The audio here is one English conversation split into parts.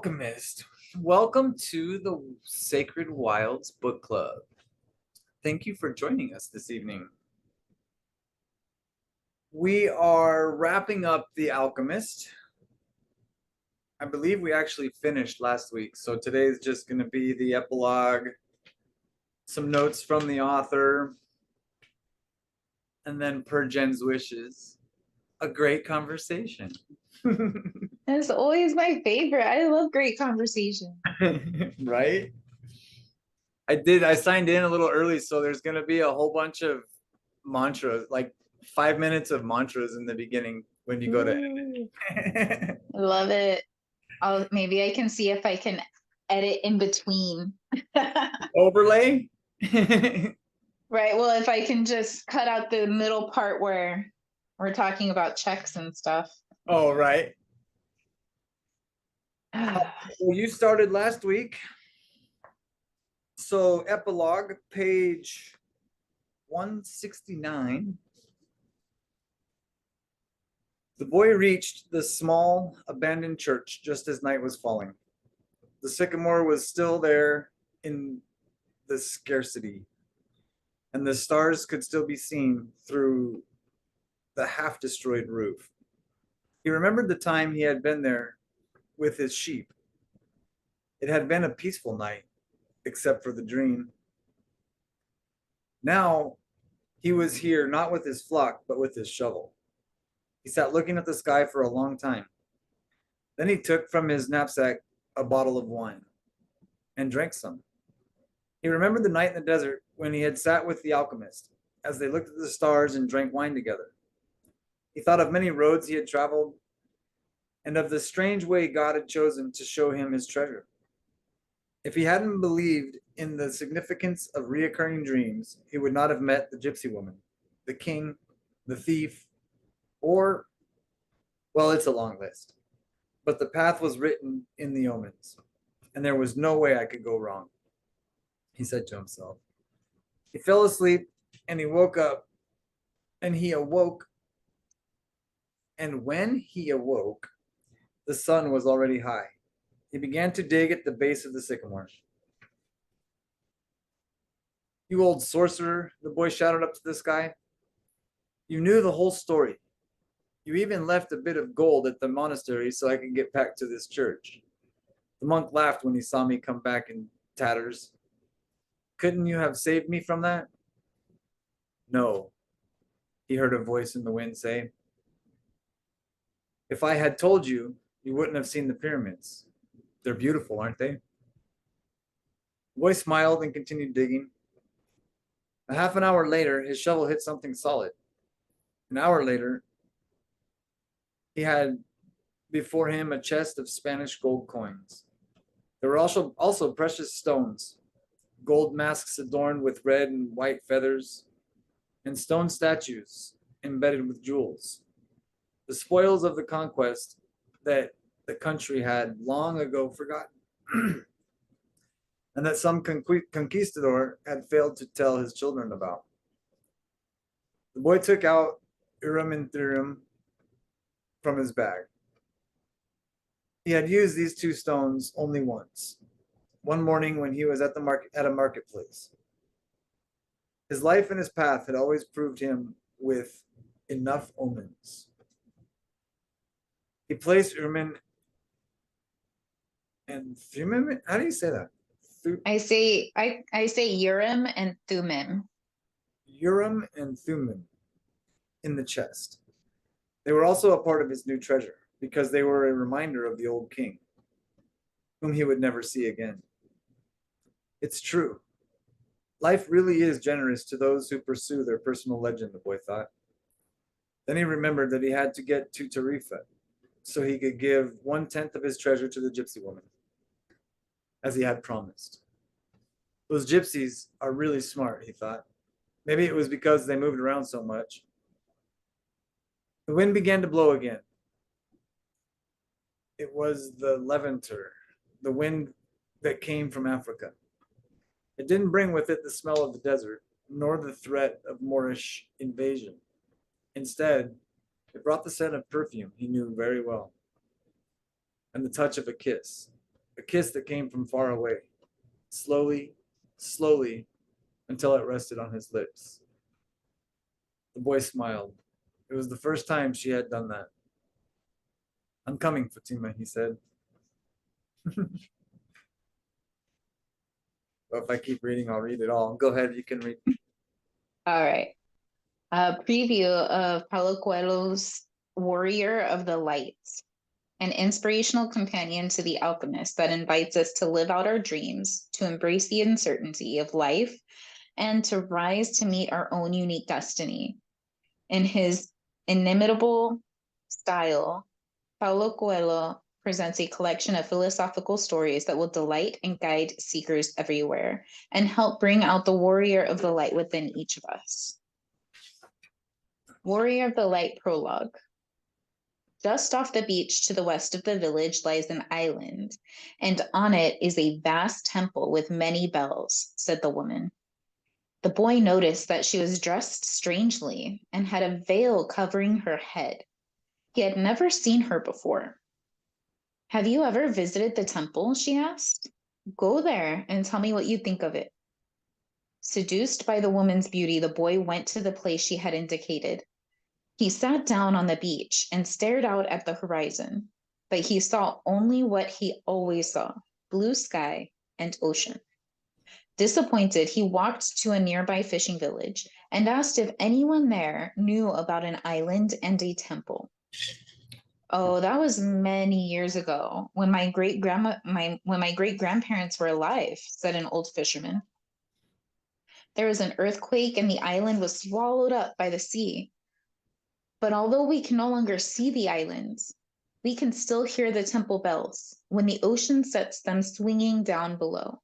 Alchemist, welcome to the Sacred Wilds Book Club. Thank you for joining us this evening. We are wrapping up The Alchemist. I believe we actually finished last week, so today is just going to be the epilogue, some notes from the author, and then per Jen's wishes, a great conversation. That's always my favorite. I love great conversation. Right? I signed in a little early, so there's going to be a whole bunch of mantras, like 5 minutes of mantras in the beginning when you go to I love it. Maybe I can see if I can edit in between. overlay. Right. Well, if I can just cut out the middle part where we're talking about checks and stuff. Oh, right. Well, you started last week. So, epilogue, page 169. The boy reached the small, abandoned church just as night was falling. The sycamore was still there in the scarcity, and the stars could still be seen through the half-destroyed roof. He remembered the time he had been there with his sheep. It had been a peaceful night, except for the dream. Now he was here not with his flock, but with his shovel. He sat looking at the sky for a long time. Then he took from his knapsack a bottle of wine and drank some. He remembered the night in the desert when he had sat with the alchemist as they looked at the stars and drank wine together. He thought of many roads he had traveled and of the strange way God had chosen to show him his treasure. If he hadn't believed in the significance of reoccurring dreams, he would not have met the gypsy woman, the king, the thief, or, well, it's a long list. But the path was written in the omens, and there was no way I could go wrong, he said to himself. He fell asleep, and he woke up, and he awoke. And when he awoke, the sun was already high. He began to dig at the base of the sycamore. You old sorcerer, the boy shouted up to the sky. You knew the whole story. You even left a bit of gold at the monastery so I could get back to this church. The monk laughed when he saw me come back in tatters. Couldn't you have saved me from that? No, he heard a voice in the wind say. If I had told you, you wouldn't have seen the pyramids. They're beautiful, aren't they? The boy smiled and continued digging. A half an hour later, his shovel hit something solid. An hour later, he had before him a chest of Spanish gold coins. There were also precious stones, gold masks adorned with red and white feathers, and stone statues embedded with jewels. The spoils of the conquest that the country had long ago forgotten, and that some conquistador had failed to tell his children about. The boy took out Urim and Thummim from his bag. He had used these two stones only once, one morning when he was at a marketplace. His life and his path had always proved him with enough omens. He placed Urim and Thummim. How do you say that? I say Urim and Thummim. Urim and Thummim in the chest. They were also a part of his new treasure because they were a reminder of the old king, whom he would never see again. It's true. Life really is generous to those who pursue their personal legend, the boy thought. Then he remembered that he had to get to Tarifa so he could give 1/10 of his treasure to the gypsy woman, as he had promised. Those gypsies are really smart, he thought. Maybe it was because they moved around so much. The wind began to blow again. It was the Levanter, the wind that came from Africa. It didn't bring with it the smell of the desert, nor the threat of Moorish invasion. Instead, it brought the scent of perfume he knew very well, and the touch of a kiss. a kiss that came from far away, slowly, slowly, until it rested on his lips. The boy smiled. It was the first time she had done that. I'm coming, Fatima, he said. Well, if I keep reading, I'll read it all. Go ahead, you can read. All right. A preview of Paulo Coelho's Warrior of the Light, an inspirational companion to The Alchemist that invites us to live out our dreams, to embrace the uncertainty of life, and to rise to meet our own unique destiny. In his inimitable style, Paulo Coelho presents a collection of philosophical stories that will delight and guide seekers everywhere and help bring out the warrior of the light within each of us. Warrior of the Light prologue. Just off the beach to the west of the village lies an island, and on it is a vast temple with many bells, said the woman. The boy noticed that she was dressed strangely and had a veil covering her head. He had never seen her before. Have you ever visited the temple? She asked. Go there and tell me what you think of it. Seduced by the woman's beauty, the boy went to the place she had indicated. He sat down on the beach and stared out at the horizon, but he saw only what he always saw, blue sky and ocean. Disappointed, he walked to a nearby fishing village and asked if anyone there knew about an island and a temple. Oh, that was many years ago when my great grandparents were alive, said an old fisherman. There was an earthquake and the island was swallowed up by the sea. But although we can no longer see the islands, we can still hear the temple bells when the ocean sets them swinging down below.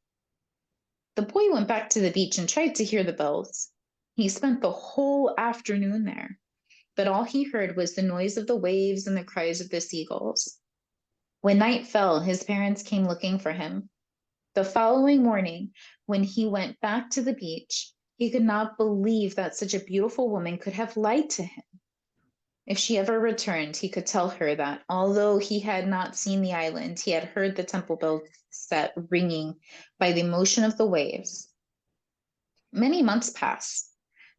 The boy went back to the beach and tried to hear the bells. He spent the whole afternoon there, but all he heard was the noise of the waves and the cries of the seagulls. When night fell, his parents came looking for him. The following morning, when he went back to the beach, he could not believe that such a beautiful woman could have lied to him. If she ever returned, he could tell her that although he had not seen the island, he had heard the temple bell set ringing by the motion of the waves. Many months passed.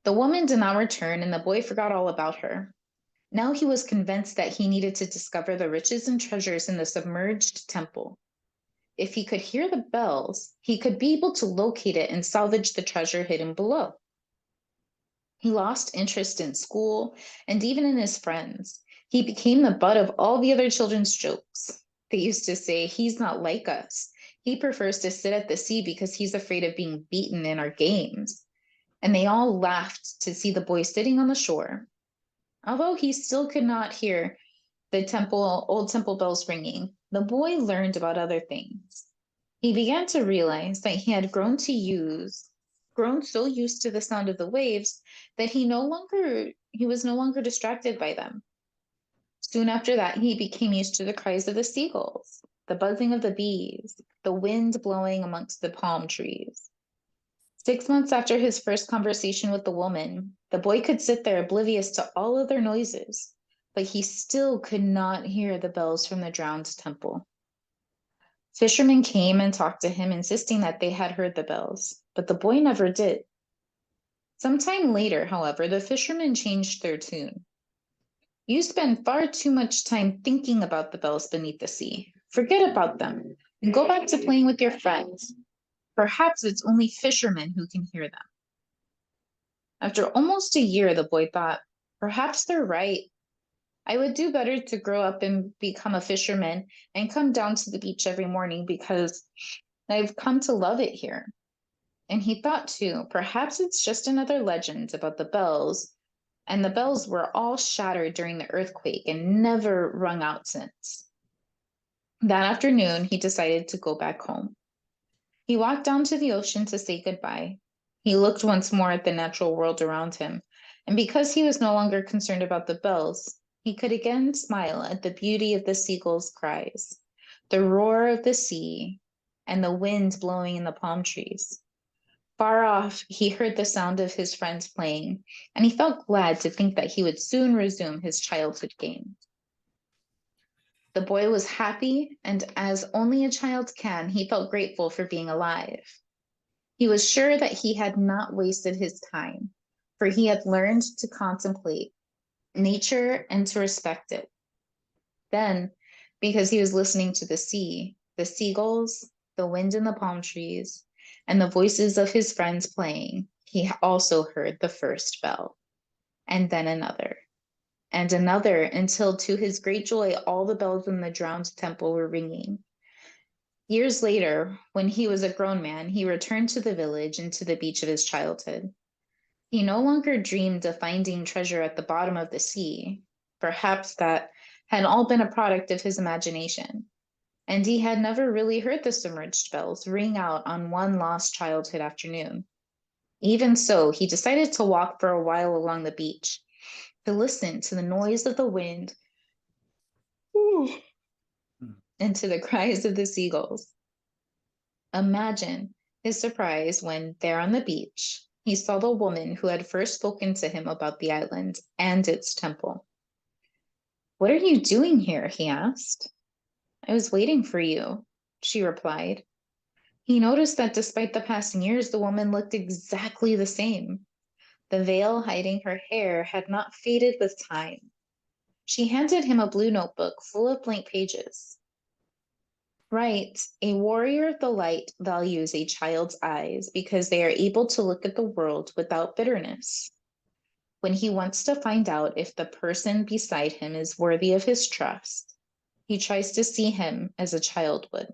The woman did not return, and the boy forgot all about her. Now he was convinced that he needed to discover the riches and treasures in the submerged temple. If he could hear the bells, he could be able to locate it and salvage the treasure hidden below. He lost interest in school and even in his friends. He became the butt of all the other children's jokes. They used to say, he's not like us. He prefers to sit at the sea because he's afraid of being beaten in our games. And they all laughed to see the boy sitting on the shore. Although he still could not hear the old temple bells ringing, the boy learned about other things. He began to realize that he had grown so used to the sound of the waves that he was no longer distracted by them. Soon after that, he became used to the cries of the seagulls, the buzzing of the bees, the wind blowing amongst the palm trees. 6 months after his first conversation with the woman, the boy could sit there oblivious to all other noises, but he still could not hear the bells from the drowned temple. Fishermen came and talked to him, insisting that they had heard the bells, but the boy never did. Sometime later, however, the fishermen changed their tune. You spend far too much time thinking about the bells beneath the sea. Forget about them and go back to playing with your friends. Perhaps it's only fishermen who can hear them. After almost a year, the boy thought, perhaps they're right. I would do better to grow up and become a fisherman and come down to the beach every morning because I've come to love it here. And he thought too, perhaps it's just another legend about the bells, and the bells were all shattered during the earthquake and never rung out since. That afternoon, he decided to go back home. He walked down to the ocean to say goodbye. He looked once more at the natural world around him, and because he was no longer concerned about the bells, he could again smile at the beauty of the seagulls' cries, the roar of the sea, and the wind blowing in the palm trees. Far off, he heard the sound of his friends playing, and he felt glad to think that he would soon resume his childhood games. The boy was happy, and as only a child can, he felt grateful for being alive. He was sure that he had not wasted his time, for he had learned to contemplate nature and to respect it. Then, because he was listening to the sea, the seagulls, the wind in the palm trees, and the voices of his friends playing, he also heard the first bell, and then another, and another, until to his great joy, all the bells in the drowned temple were ringing. Years later, when he was a grown man, he returned to the village and to the beach of his childhood. He no longer dreamed of finding treasure at the bottom of the sea. Perhaps that had all been a product of his imagination, and he had never really heard the submerged bells ring out on one lost childhood afternoon. Even so, he decided to walk for a while along the beach, to listen to the noise of the wind and to the cries of the seagulls. Imagine his surprise when, there on the beach, he saw the woman who had first spoken to him about the island and its temple. "What are you doing here?" he asked. "I was waiting for you," she replied. He noticed that despite the passing years, the woman looked exactly the same. The veil hiding her hair had not faded with time. She handed him a blue notebook full of blank pages. "Write, a warrior of the light values a child's eyes because they are able to look at the world without bitterness. When he wants to find out if the person beside him is worthy of his trust, he tries to see him as a child would."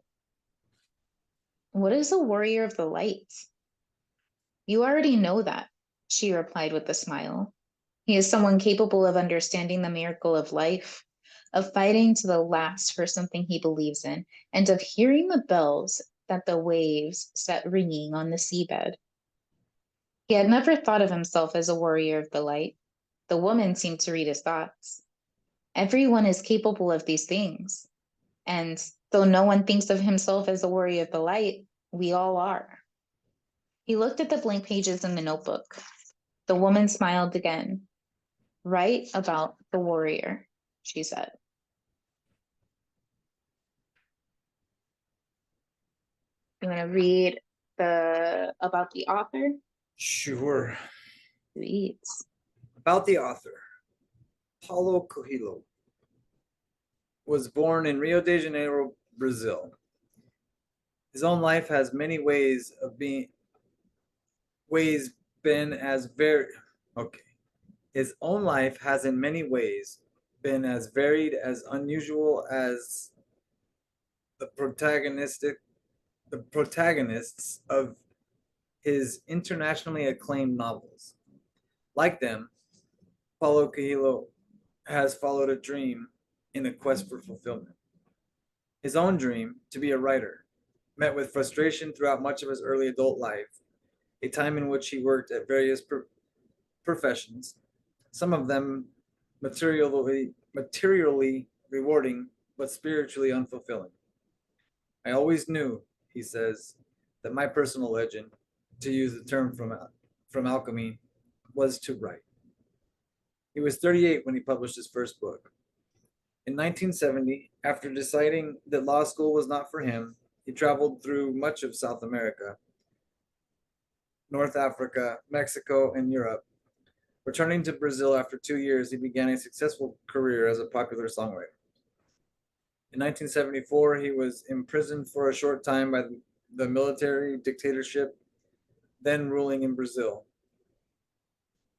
"What is a warrior of the light?" "You already know that," she replied with a smile. "He is someone capable of understanding the miracle of life, of fighting to the last for something he believes in, and of hearing the bells that the waves set ringing on the seabed." He had never thought of himself as a warrior of the light. The woman seemed to read his thoughts. Everyone is capable of these things. And though no one thinks of himself as a warrior of the light, we all are. He looked at the blank pages in the notebook. The woman smiled again. "Write about the warrior," she said. You want to read about the author? Sure. Sweet. About the author. Paulo Coelho was born in Rio de Janeiro, Brazil. His own life has many ways been as very okay. His own life has in many ways been as varied as unusual as the protagonists of his internationally acclaimed novels. Like them, Paulo Coelho has followed a dream in a quest for fulfillment. His own dream, to be a writer, met with frustration throughout much of his early adult life, a time in which he worked at various professions, some of them materially rewarding, but spiritually unfulfilling. "I always knew," he says, "that my personal legend, to use the term from Alchemy, was to write." He was 38 when he published his first book. In 1970, after deciding that law school was not for him, he traveled through much of South America, North Africa, Mexico, and Europe. Returning to Brazil after 2 years, he began a successful career as a popular songwriter. In 1974, he was imprisoned for a short time by the military dictatorship then ruling in Brazil.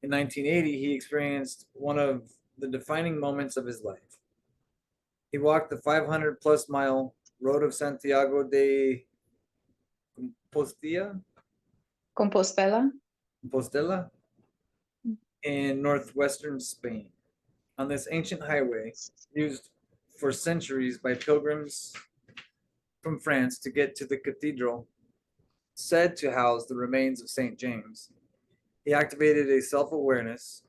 In 1980, he experienced one of the defining moments of his life. He walked the 500 plus mile road of Santiago de Compostela, Compostela? Compostela in northwestern Spain. On this ancient highway, used for centuries by pilgrims from France to get to the cathedral said to house the remains of St. James, he activated a self awareness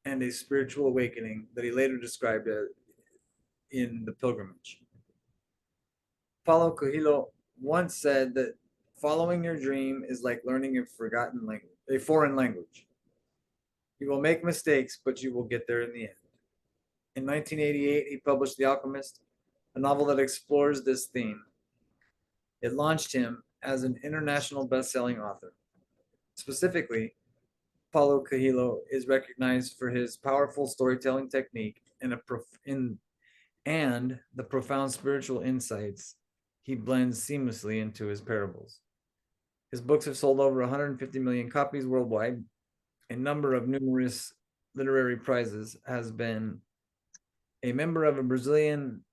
and a spiritual awakening that he later described in the pilgrimage. Paulo Coelho once said that following your dream is like learning a foreign language. You will make mistakes, but you will get there in the end. In 1988, he published The Alchemist, a novel that explores this theme. It launched him as an international best-selling author. Specifically, Paulo Coelho is recognized for his powerful storytelling technique and the profound spiritual insights he blends seamlessly into his parables. His books have sold over 150 million copies worldwide. A number of numerous literary prizes, has been a member of a Brazilian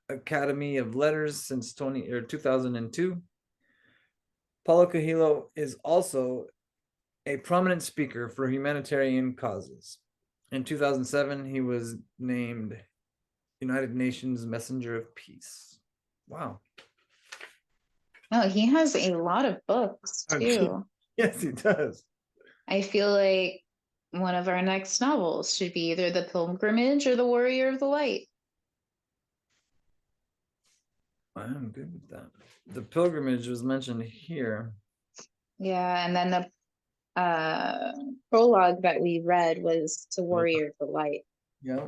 Academy of Letters since 2002. Paulo Coelho is also a prominent speaker for humanitarian causes. In 2007, he was named United Nations Messenger of Peace. Wow. Oh, he has a lot of books Okay. too. Yes, he does. I feel like one of our next novels should be either The Pilgrimage or The Warrior of the Light. I'm good with that. The pilgrimage was mentioned here. Yeah, and then the prologue that we read was to Warrior of the Light. Yeah.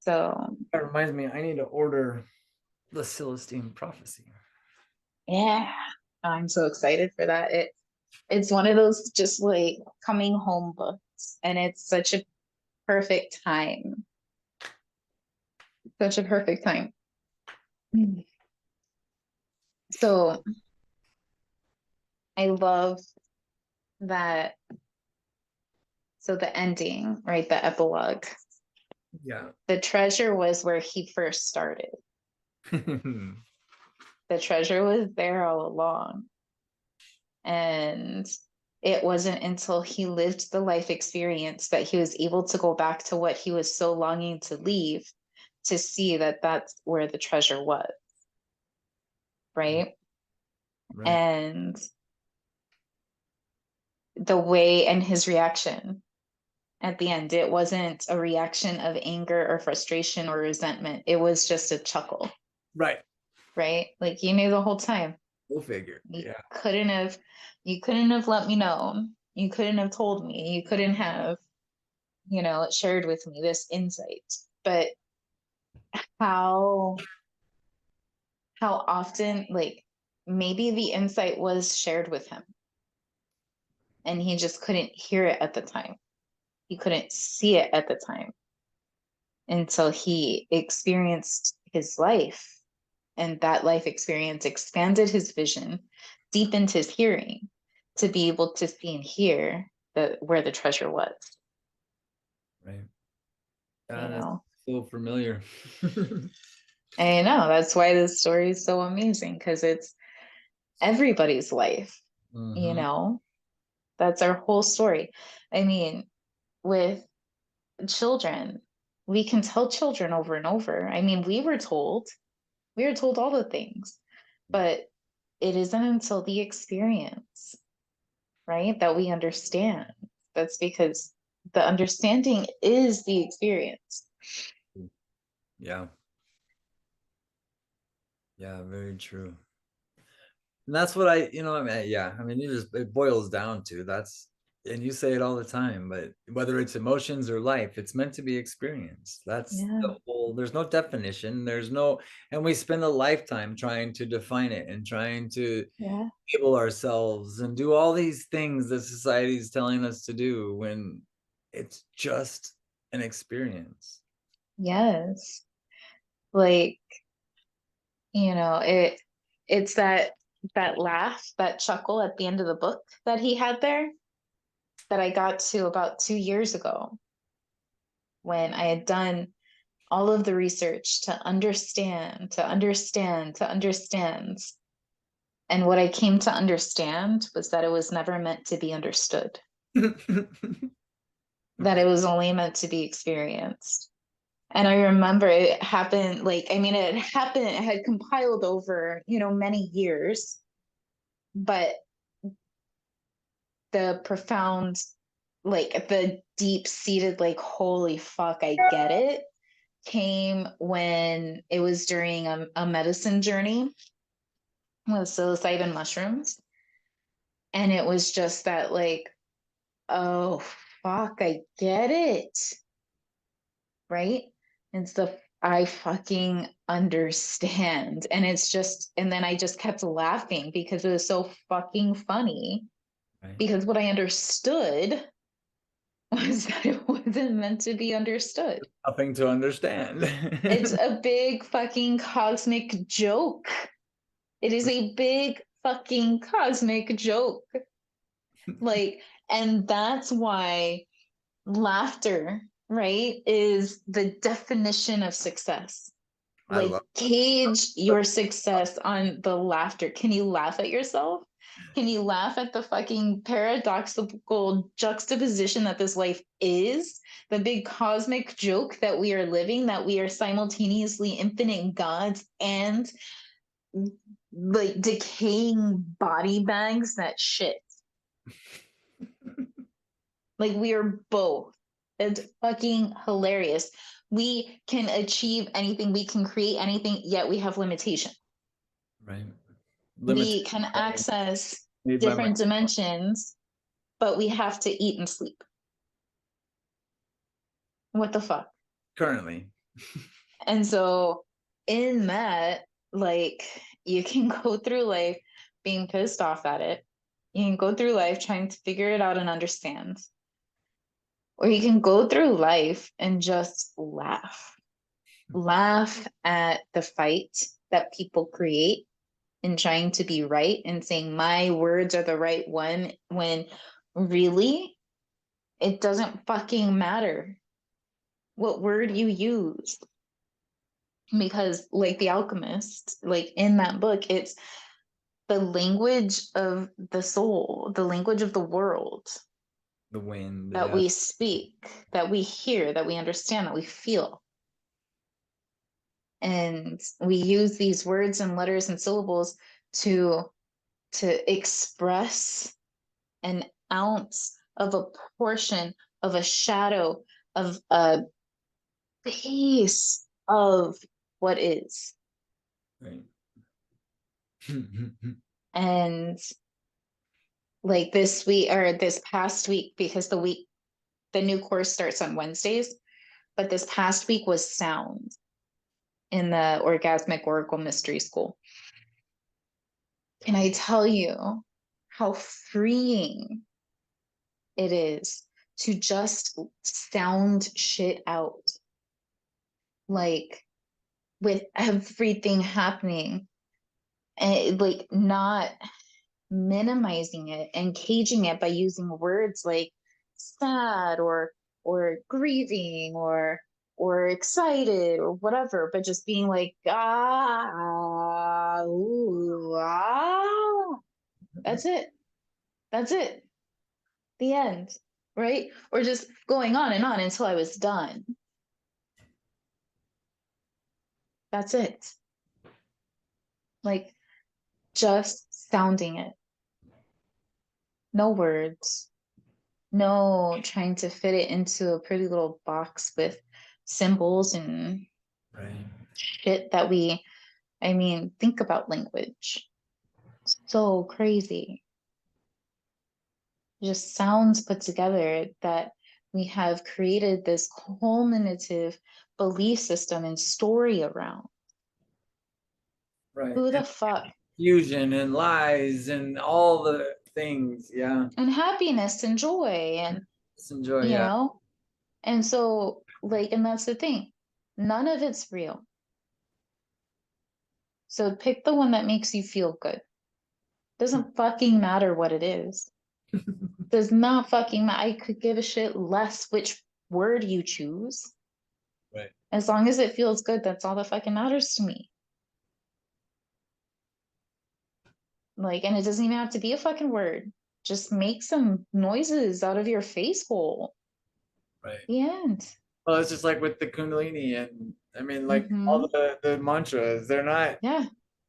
So That reminds me, I need to order the Celestine Prophecy. yeah, I'm so excited for that. It's one of those just like coming home books, and it's such a perfect time. Such a perfect time. So I love that. So the ending, right? The epilogue. Yeah. The treasure was where he first started. The treasure was there all along. And it wasn't until he lived the life experience that he was able to go back to what he was so longing to leave, to see that that's where the treasure was. Right. Right. And the way and his reaction at the end, it wasn't a reaction of anger or frustration or resentment. It was just a chuckle. Right. Right. Like you knew the whole time. We'll figure. You Yeah. couldn't have let me know. You couldn't have told me. You couldn't have, shared with me this insight. But how how often, like, maybe the insight was shared with him and he just couldn't hear it at the time. He couldn't see it at the time until he experienced his life, and that life experience expanded his vision, deepened his hearing to be able to see and hear where the treasure was. Right. You That is know, so familiar. I know that's why this story is so amazing, because it's everybody's life. You Mhm. know, that's our whole story. I mean, with children, we can tell children over and over. I mean, we were told all the things, but it isn't until the experience, right, that we understand. That's because the understanding is the experience. Yeah. Yeah, very true. And that's what I mean, yeah, I mean, it boils down to that's, and you say it all the time, but whether it's emotions or life, it's meant to be experienced. That's Yeah, the whole, there's no definition, and we spend a lifetime trying to define it and trying to yeah, label ourselves and do all these things that society is telling us to do when it's just an experience. yes. Like, it's that laugh, that chuckle at the end of the book that he had there, that I got to about 2 years ago, when I had done all of the research to understand, to understand, to understand. And what I came to understand was that it was never meant to be understood, that it was only meant to be experienced. And I remember it happened, like, I mean, it had compiled over, many years, but the profound, like, the deep seated, like, holy fuck, I get it, came when it was during a medicine journey with psilocybin mushrooms. And it was just that, like, oh, fuck, I get it. Right? It's the I fucking understand. And it's just, and then I just kept laughing because it was so fucking funny. Right. Because what I understood was that it wasn't meant to be understood. Nothing to understand. It's a big fucking cosmic joke. It is a big fucking cosmic joke. Like, and that's why laughter, right, is the definition of success. I Like, love gauge your success on the laughter. Can you laugh at yourself? Can you laugh at the fucking paradoxical juxtaposition that this life is? The big cosmic joke that we are living, that we are simultaneously infinite gods and like decaying body bags that shit. Like, we are both. It's fucking hilarious. We can achieve anything, we can create anything, yet we have limitation. right. Limited We can access made by my different dimensions, but we have to eat and sleep. What the fuck? currently. And so, in that, like, you can go through life being pissed off at it. You can go through life trying to figure it out and understand. Or you can go through life and just laugh. Laugh at the fight that people create in trying to be right and saying my words are the right one when really it doesn't fucking matter what word you use. Because, like the Alchemist, like in that book, it's the language of the soul, the language of the world The wind, that yeah. we speak, that we hear, that we understand, that we feel. And we use these words and letters and syllables to express an ounce of a portion of a shadow of a piece of what is. Right. And like this week or this past week, because the new course starts on Wednesdays, but this past week was sound in the Orgasmic Oracle Mystery School. Can I tell you how freeing it is to just sound shit out? Like, with everything happening, and like not minimizing it and caging it by using words like sad or grieving or excited or whatever, but just being like ooh, that's it, that's it, the end, right? Or just going on and on until I was done. That's it. Like, just sounding it, no words, no trying to fit it into a pretty little box with symbols and Right. shit that we, I mean, think about language. So crazy. Just sounds put together that we have created this culminative belief system and story around. Right. Who And the fuck? fusion and lies and all the things. Yeah. And happiness and joy and, Just enjoy. you Yeah. know? And so, like, and that's the thing. None of it's real. So pick the one that makes you feel good. Doesn't fucking matter what it is. Does not fucking matter. I could give a shit less which word you choose. Right. As long as it feels good, that's all that fucking matters to me. Like, and it doesn't even have to be a fucking word. Just make some noises out of your face hole. Right. The end. Well, it's just like with the Kundalini, and I mean, like all Mm-hmm. the mantras, they're not Yeah,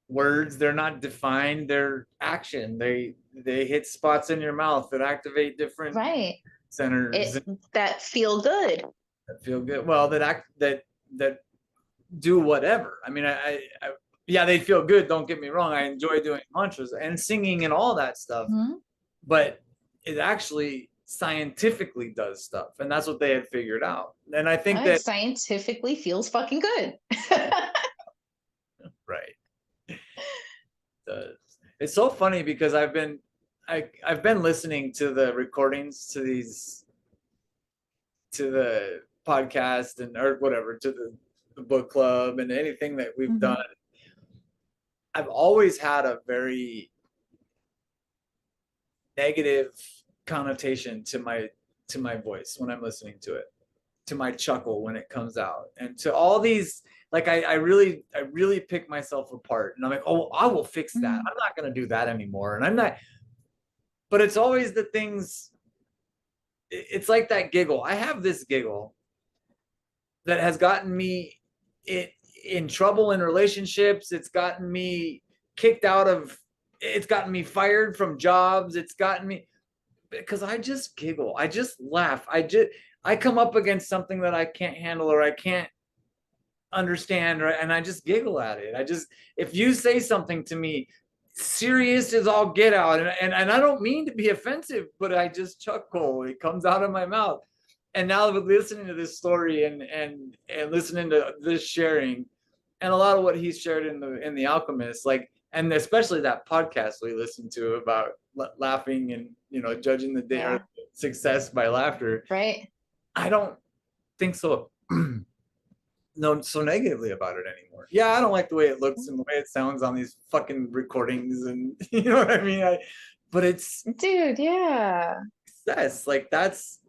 words, they're not defined, they're action. They hit spots in your mouth that activate different right. centers It that feel good. that feel good. Well, that do whatever. I mean, yeah, they feel good. Don't get me wrong. I enjoy doing mantras and singing and all that stuff, Mm-hmm. but it actually scientifically does stuff, and that's what they had figured out. And I think It that scientifically feels fucking good. right, does. It's so funny because I've been listening to the recordings to the podcast and or whatever to the book club and anything that we've done. I've always had a very negative connotation to my voice when I'm listening to it, to my chuckle when it comes out, and to all these like I really pick myself apart, and I'm like, oh, I will fix that. I'm not going to do that anymore, and I'm not. But it's always the things. It's like that giggle. I have this giggle that has gotten me in trouble in relationships. It's gotten me kicked out of. It's gotten me fired from jobs. It's gotten me because I just giggle. I just laugh. I come up against something that I can't handle or I can't understand, right? And I just giggle at it. I just if you say something to me serious as all get out, and I don't mean to be offensive, but I just chuckle. It comes out of my mouth. And now with listening to this story and listening to this sharing, and a lot of what he's shared in the Alchemist, like and especially that podcast we listened to about laughing and judging the day or success by laughter. Right. I don't think so no so negatively about it anymore. Yeah, I don't like the way it looks and the way it sounds on these fucking recordings, and you know what I mean. But it's Dude, yeah. success. Like that's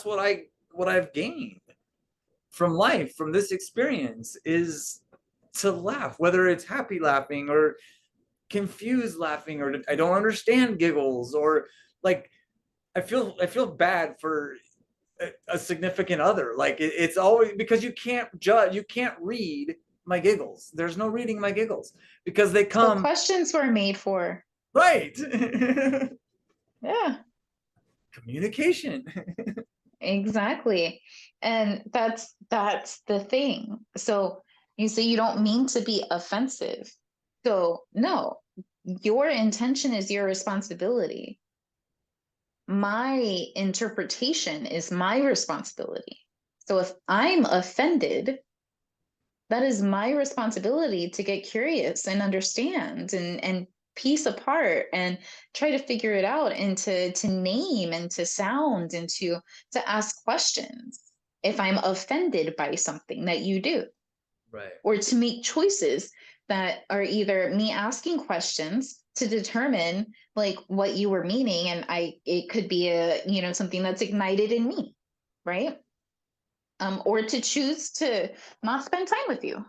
what I've gained from life, from this experience, is to laugh, whether it's happy laughing or confused laughing or I don't understand giggles or like I feel bad for a significant other. Like it's always because you can't judge, you can't read my giggles. There's no reading my giggles because they So come questions were made for. right. Yeah, Communication. exactly. And that's the thing. So you say you don't mean to be offensive. So no, your intention is your responsibility. My interpretation is my responsibility. So if I'm offended, that is my responsibility to get curious and understand and piece apart and try to figure it out and to name and to sound and to ask questions if I'm offended by something that you do, Right. or to make choices that are either me asking questions to determine like what you were meaning, and it could be something that's ignited in me, right? Or to choose to not spend time with you,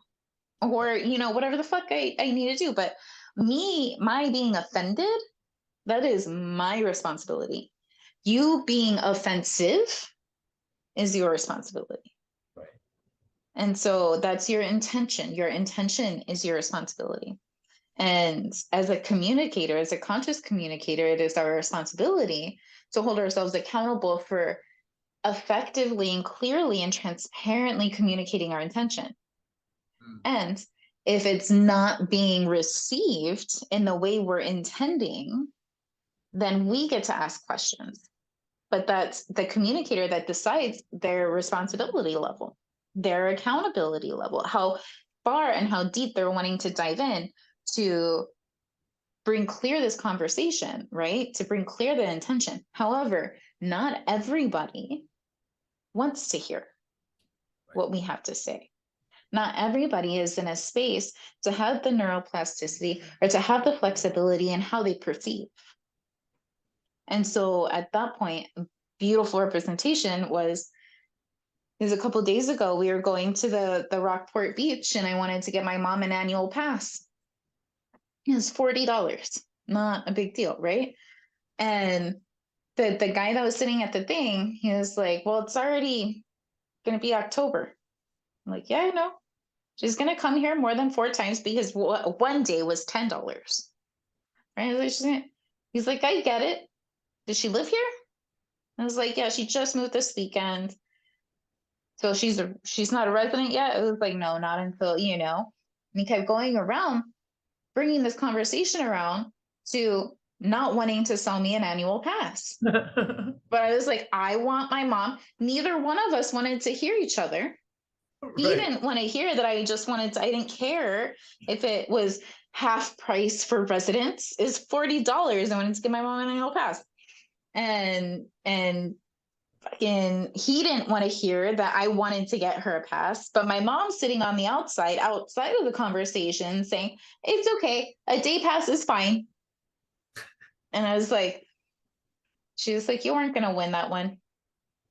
or whatever the fuck I need to do. But my being offended, that is my responsibility. You being offensive is your responsibility. Right. And so that's your intention. Your intention is your responsibility. And as a communicator, as a conscious communicator, it is our responsibility to hold ourselves accountable for effectively and clearly and transparently communicating our intention. And if it's not being received in the way we're intending, then we get to ask questions. But that's the communicator that decides their responsibility level, their accountability level, how far and how deep they're wanting to dive in to bring clear this conversation, right? To bring clear the intention. However, not everybody wants to hear what we have to say. Not everybody is in a space to have the neuroplasticity or to have the flexibility in how they perceive. And so at that point, beautiful representation was a couple of days ago, we were going to the Rockport Beach and I wanted to get my mom an annual pass. It was $40, not a big deal, right? And the guy that was sitting at the thing, he was like, well, it's already going to be October. I'm like, yeah, I know. She's going to come here more than 4 times because one day was $10. Right? He's like, I get it. Does she live here? I was like, yeah, she just moved this weekend. So she's not a resident yet? It was like, no, not until. And he kept going around, bringing this conversation around to not wanting to sell me an annual pass. But I was like, I want my mom. Neither one of us wanted to hear each other. He Right. didn't want to hear that I just wanted to, I didn't care if it was half price for residents is $40. I wanted to give my mom an annual pass. And fucking he didn't want to hear that I wanted to get her a pass. But my mom's sitting on the outside of the conversation saying, it's okay, a day pass is fine. And I was like, she was like, you weren't gonna win that one.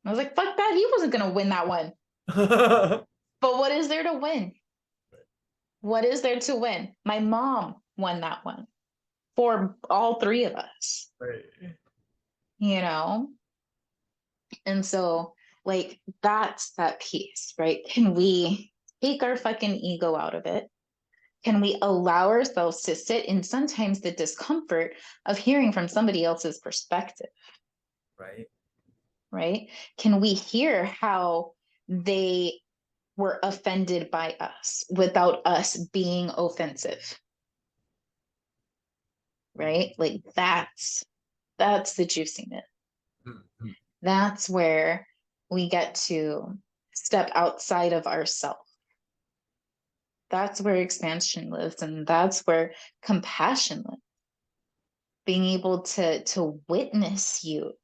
I was like, fuck that, he wasn't gonna win that one. But what is there to win? What is there to win? My mom won that one for all three of us, Right. you know? And so, like, that's that piece, right? Can we take our fucking ego out of it? Can we allow ourselves to sit in sometimes the discomfort of hearing from somebody else's perspective, Right. right? Can we hear how they were offended by us without us being offensive? Right? Like that's the juiciness. Mhm. That's where we get to step outside of ourselves. That's where expansion lives, and that's where compassion lives. Being able to witness you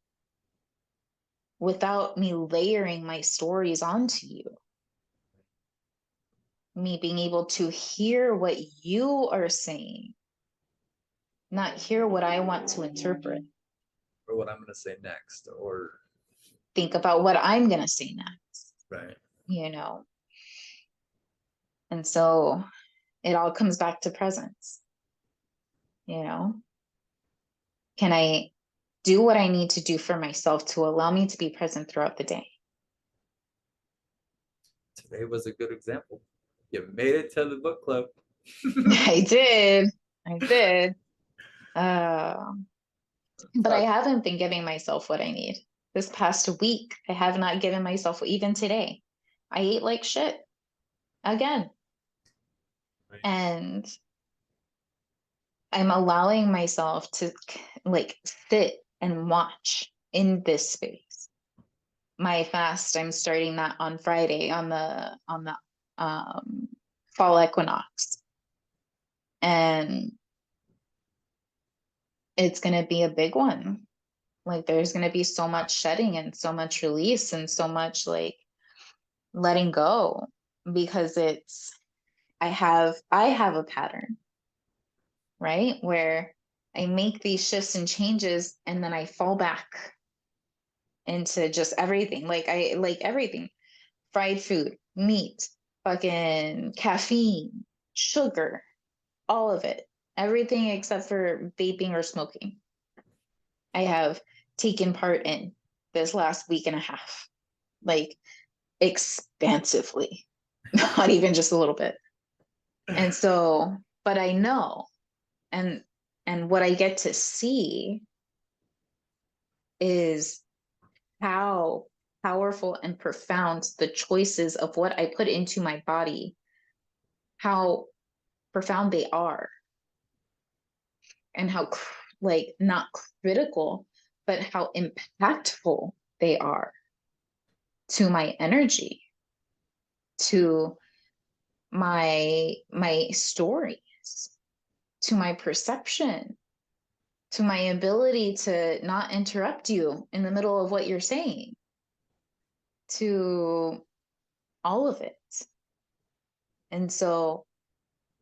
without me layering my stories onto you. Me being able to hear what you are saying, not hear what I want to interpret. Or what I'm gonna say next, or Think about what I'm going to say next, right. you know? And so it all comes back to presence, you know? Can I do what I need to do for myself to allow me to be present throughout the day? Today was a good example. You made it to the book club. I did. I did. Uh, but I haven't been giving myself what I need. This past week, I have not given myself, even today. I ate like shit again. Right. And I'm allowing myself to like sit and watch in this space. My fast, I'm starting that on Friday on the fall equinox. And it's going to be a big one. Like there's going to be so much shedding and so much release and so much like letting go, because it's I have a pattern, right? Where I make these shifts and changes and then I fall back into just everything. Like I like everything. Fried food, meat, fucking caffeine, sugar, all of it. Everything except for vaping or smoking. I have taken part in this last week and a half. Like expansively, not even just a little bit. And so, but I know, and what I get to see is how powerful and profound the choices of what I put into my body, how profound they are, and how like not critical, but how impactful they are to my energy, to my stories, to my perception, to my ability to not interrupt you in the middle of what you're saying, to all of it. And so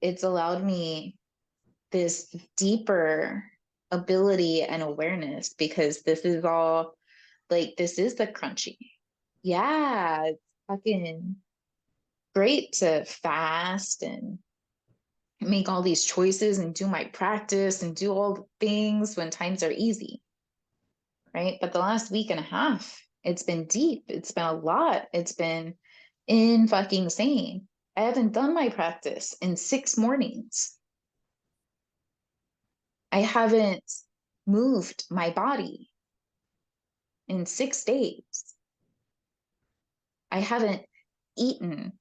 it's allowed me this deeper ability and awareness, because this is all like this is the crunchy. Yeah, it's fucking great to fast and make all these choices and do my practice and do all the things when times are easy, right? But the last week and a half, it's been deep. It's been a lot. It's been in fucking insane. I haven't done my practice in 6 mornings. I haven't moved my body in 6 days. I haven't eaten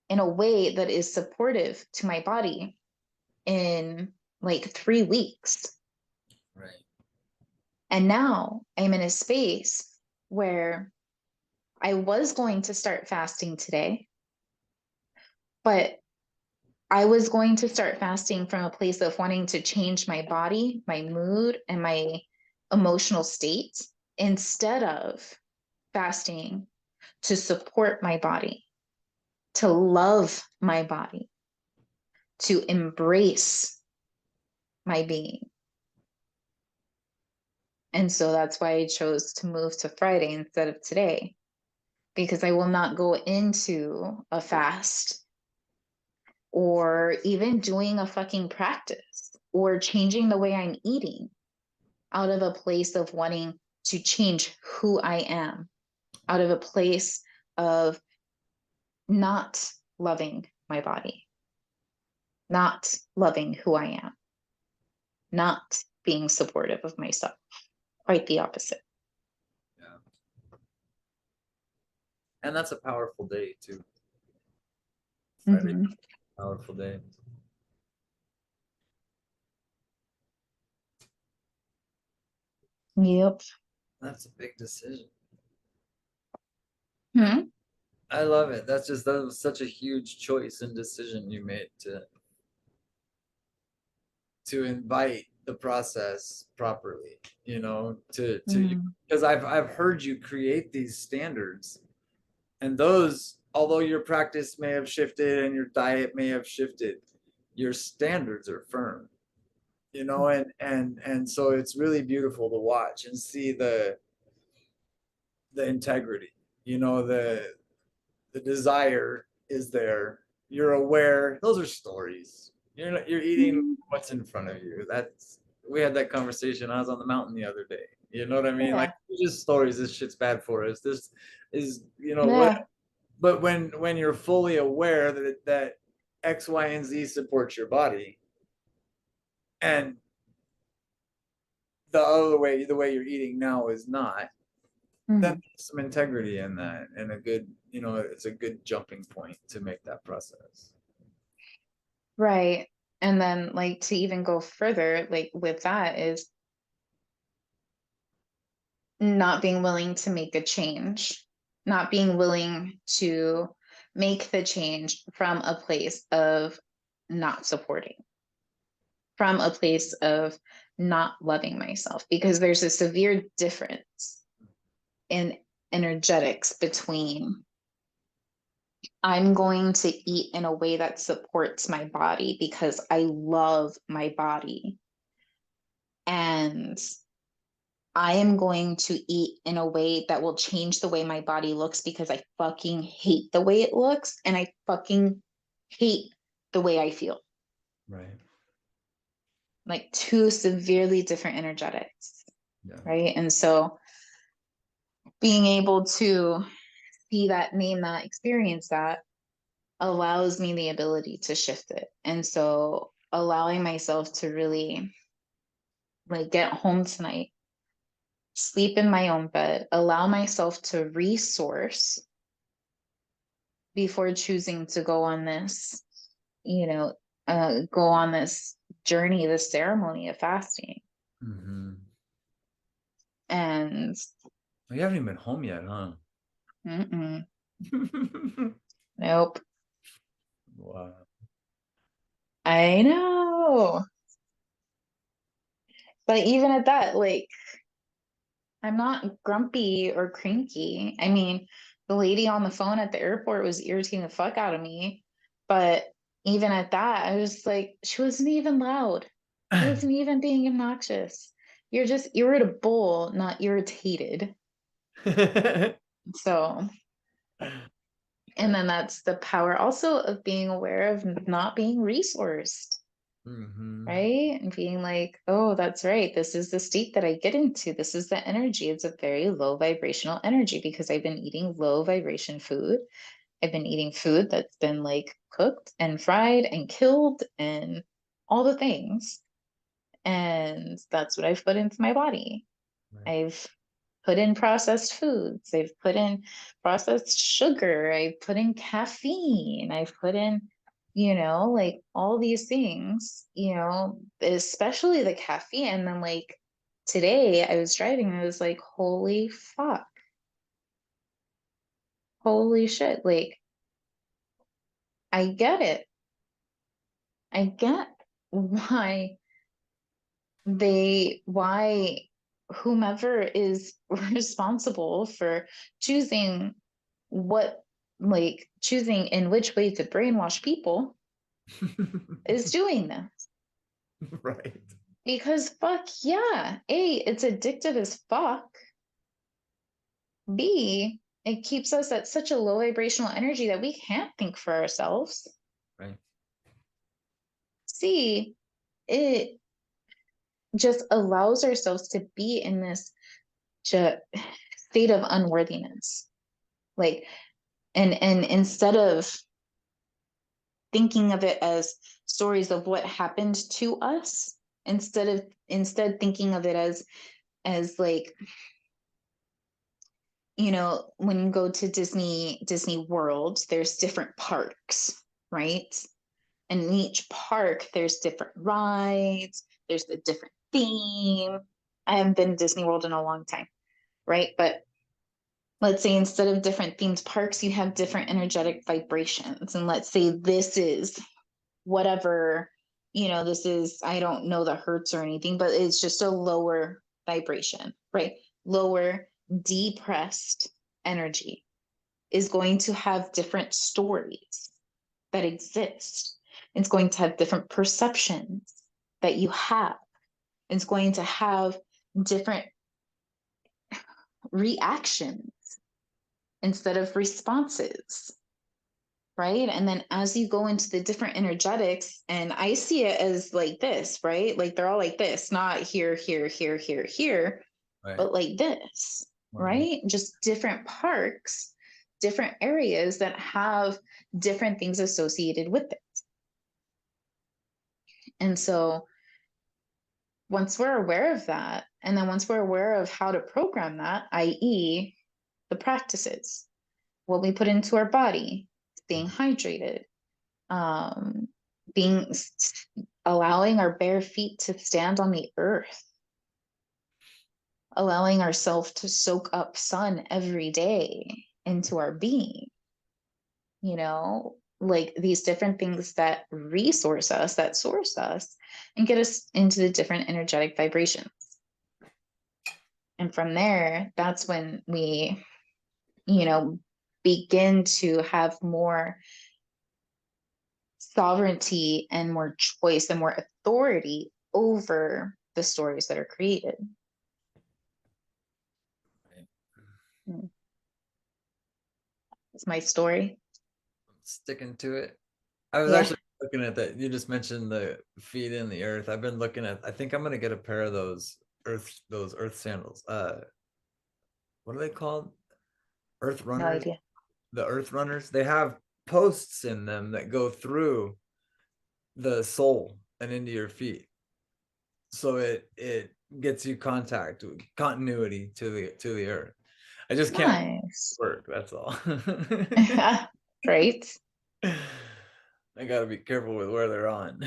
in a way that is supportive to my body in like 3 weeks. And now I'm in a space where I was going to start fasting today, but I was going to start fasting from a place of wanting to change my body, my mood, and my emotional state instead of fasting to support my body, to love my body, to embrace my being. And so that's why I chose to move to Friday instead of today, because I will not go into a fast or even doing a fucking practice or changing the way I'm eating out of a place of wanting to change who I am, out of a place of not loving my body, not loving who I am, not being supportive of myself. Quite the opposite. Yeah. And that's a powerful day too. Friday, Mm-hmm. powerful day. Yep. That's a big decision. Hmm? I love it. That was such a huge choice and decision you made to invite the process properly, to Mm-hmm. because I've heard you create these standards, and those, although your practice may have shifted and your diet may have shifted, your standards are firm, and so it's really beautiful to watch and see the integrity, the desire is there. You're aware. Those are stories. You're eating Mm-hmm. what's in front of you. That's We had that conversation. I was on the mountain the other day. You know what I mean? Like, Yeah. it's just stories. This shit's bad for us. This is what. Yeah. But when you're fully aware that X, Y, and Z supports your body, and the way you're eating now is not, then Mm-hmm. there's some integrity in that, and a good, it's a good jumping point to make that process. Right. And then, like, to even go further, like, with that is not being willing to make a change, not being willing to make the change from a place of not supporting, from a place of not loving myself, because there's a severe difference in energetics between I'm going to eat in a way that supports my body because I love my body, and I am going to eat in a way that will change the way my body looks because I fucking hate the way it looks and I fucking hate the way I feel. Right. Like, two severely different energetics, Yeah. right? And so being able to see that, name that, experience that allows me the ability to shift it. And so allowing myself to really, like, get home tonight, sleep in my own bed, allow myself to resource before choosing to go on this, you know, go on this journey, this ceremony of fasting. Mm-hmm. And You haven't even been home yet, huh? mm-mm, nope. Wow. I know. But even at that, like, I'm not grumpy or cranky. I mean, the lady on the phone at the airport was irritating the fuck out of me. But even at that, I was like, she wasn't even loud. She wasn't even being obnoxious. You're just irritable, not irritated. So, and then that's the power also of being aware of not being resourced, Mm-hmm. right? And being like, oh, that's right. This is the state that I get into. This is the energy. It's a very low vibrational energy because I've been eating low vibration food. I've been eating food that's been like cooked and fried and killed and all the things. And that's what I've put into my body. Right. I've put in processed foods. I've put in processed sugar. I've put in caffeine. I've put in, like all these things, especially the caffeine. And then, like, today I was driving, I was like, holy fuck, holy shit. Like, I get it. I get why why whomever is responsible for choosing what, like, choosing in which way to brainwash people is doing this. Right. Because fuck yeah. A, it's addictive as fuck. B, it keeps us at such a low vibrational energy that we can't think for ourselves. Right. C, it just allows ourselves to be in this state of unworthiness. Like, and instead of thinking of it as stories of what happened to us, instead thinking of it as like, you know, when you go to Disney World, there's different parks, right? And in each park, there's different rides, there's a different theme. I haven't been to Disney World in a long time, right? But let's say instead of different themed parks, you have different energetic vibrations. And let's say this is whatever, you know, this is, I don't know the hertz or anything, but it's just a lower vibration, right? Lower depressed energy is going to have different stories that exist. It's going to have different perceptions that you have. It's going to have different reactions instead of responses, right? And then as you go into the different energetics, and I see it as like this, right? Like they're all like this, not here, here, here, here, here, Right. but like this, One. right? Just different parks, different areas that have different things associated with it. And so once we're aware of that, and then once we're aware of how to program that, i.e., the practices, what we put into our body, staying hydrated, um, being allowing our bare feet to stand on the earth, allowing ourselves to soak up sun every day into our being, you know, like these different things that resource us, that source us, and get us into the different energetic vibrations. And from there, that's when we, you know, begin to have more sovereignty and more choice and more authority over the stories that are created. Right. Mm. It's my story. Sticking to it. I was Yeah. actually looking at that. You just mentioned the feet in the earth. I've been looking at. I think I'm gonna get a pair of those earth sandals. What are they called? Earth No runners. idea. The earth runners. They have posts in them that go through the sole and into your feet, so it gets you contact continuity to the earth. I just can't Nice. work. That's all. Right. I gotta be careful with where they're on.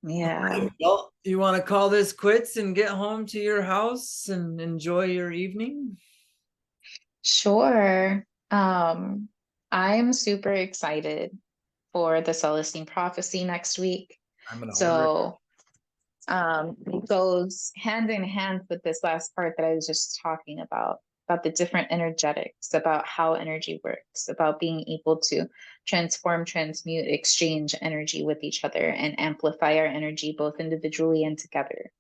Yeah. Well, you want to call this quits and get home to your house and enjoy your evening? Sure. Um, I'm super excited for the Celestine Prophecy next week. I'm gonna order. So it goes hand in hand with this last part that I was just talking about the different energetics, about how energy works, about being able to transform, transmute, exchange energy with each other and amplify our energy both individually and together.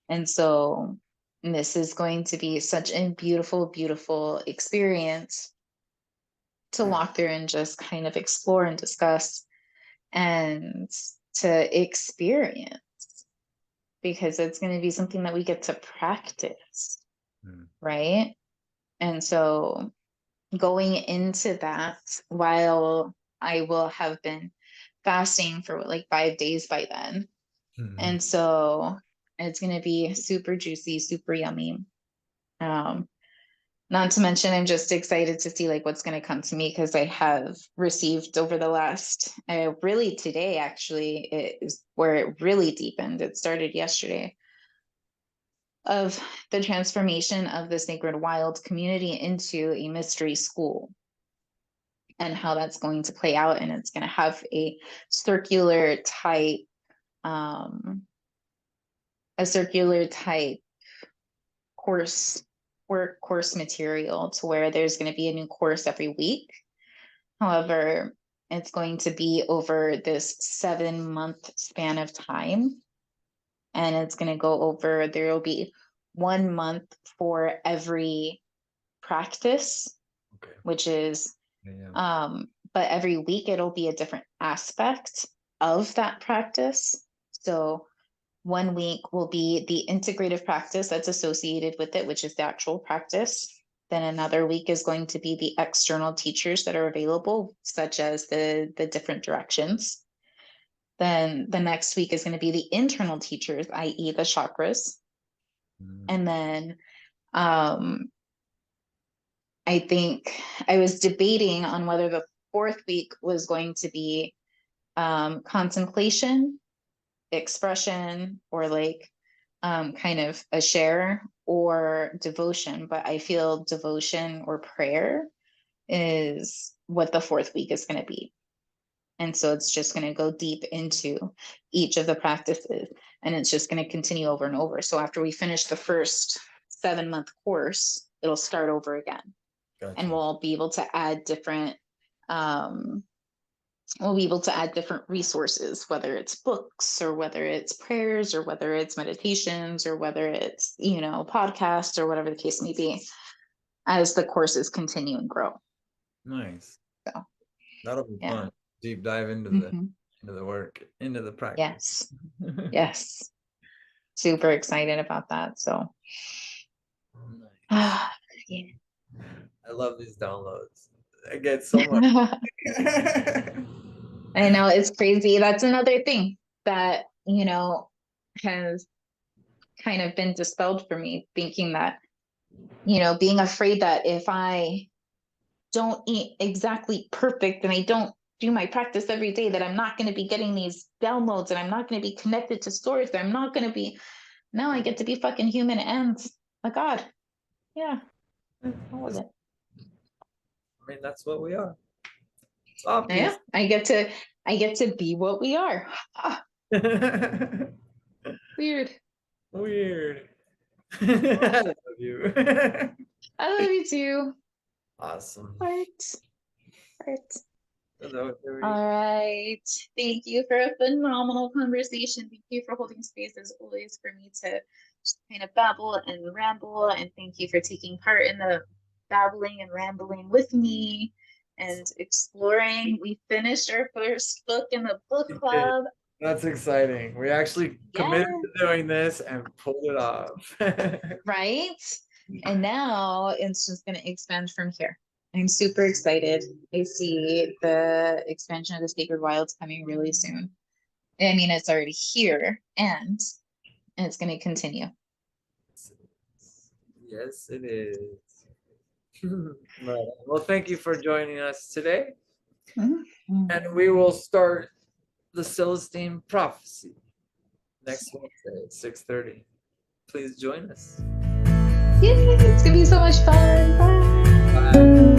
And so this is going to be such a beautiful, beautiful experience to walk through and just kind of explore and discuss and to experience, because it's going to be something that we get to practice, Hmm. right? And so going into that, while I will have been fasting for like 5 days by then. Hmm. And so it's going to be super juicy, super yummy. Um, Not to mention, I'm just excited to see like what's going to come to me because I have received over the last, really today actually is where it really deepened. It started yesterday of the transformation of the Sacred Wild community into a mystery school and how that's going to play out. And it's going to have a circular type, um, a circular type course material to where there's going to be a new course every week. However, it's going to be over this 7-month span of time. And it's going to go over, there will be 1 month for every practice, Okay. which is, Yeah. but every week it'll be a different aspect of that practice. So 1 week will be the integrative practice that's associated with it, which is the actual practice. Then another week is going to be the external teachers that are available, such as the different directions. Then the next week is going to be the internal teachers, i.e. the chakras. And then I think I was debating on whether the 4th week was going to be contemplation, expression, or like kind of a share, or devotion. But I feel devotion or prayer is what the 4th week is going to be. And so it's just going to go deep into each of the practices, and it's just going to continue over and over. So after we finish the first 7-month course, it'll start over again. Gotcha. And we'll be able to add different resources, whether it's books or whether it's prayers or whether it's meditations or whether it's, podcasts or whatever the case may be, as the courses continue and grow. Nice. So that'll be fun. Deep dive into the work, into the practice. Yes. Yes. Super excited about that. So nice. Yeah. I love these downloads. I get so much. I know, it's crazy. That's another thing that, has kind of been dispelled for me, thinking that, being afraid that if I don't eat exactly perfect and I don't do my practice every day, that I'm not going to be getting these downloads and I'm not going to be connected to source. I'm not going to be, now I get to be fucking human and a god. Yeah. All of it. I mean, that's what we are. It's obvious. Yeah, I get to be what we are. Weird. I love you. I love you too. Awesome. Right. Hello, all right. Thank you for a phenomenal conversation. Thank you for holding space as always for me to just kind of babble and ramble. And thank you for taking part in the babbling and rambling with me and exploring. We finished our first book in the book club. That's exciting. We actually committed to doing this and pulled it off. Right? And now it's just going to expand from here. I'm super excited. I see the expansion of the Sacred Wilds coming really soon. I mean, it's already here, and it's going to continue. Yes, it is. Well, thank you for joining us today. Mm-hmm. And we will start the Celestine Prophecy next Wednesday at 6:30. Please join us. Yay, it's going to be so much fun. Bye. Bye.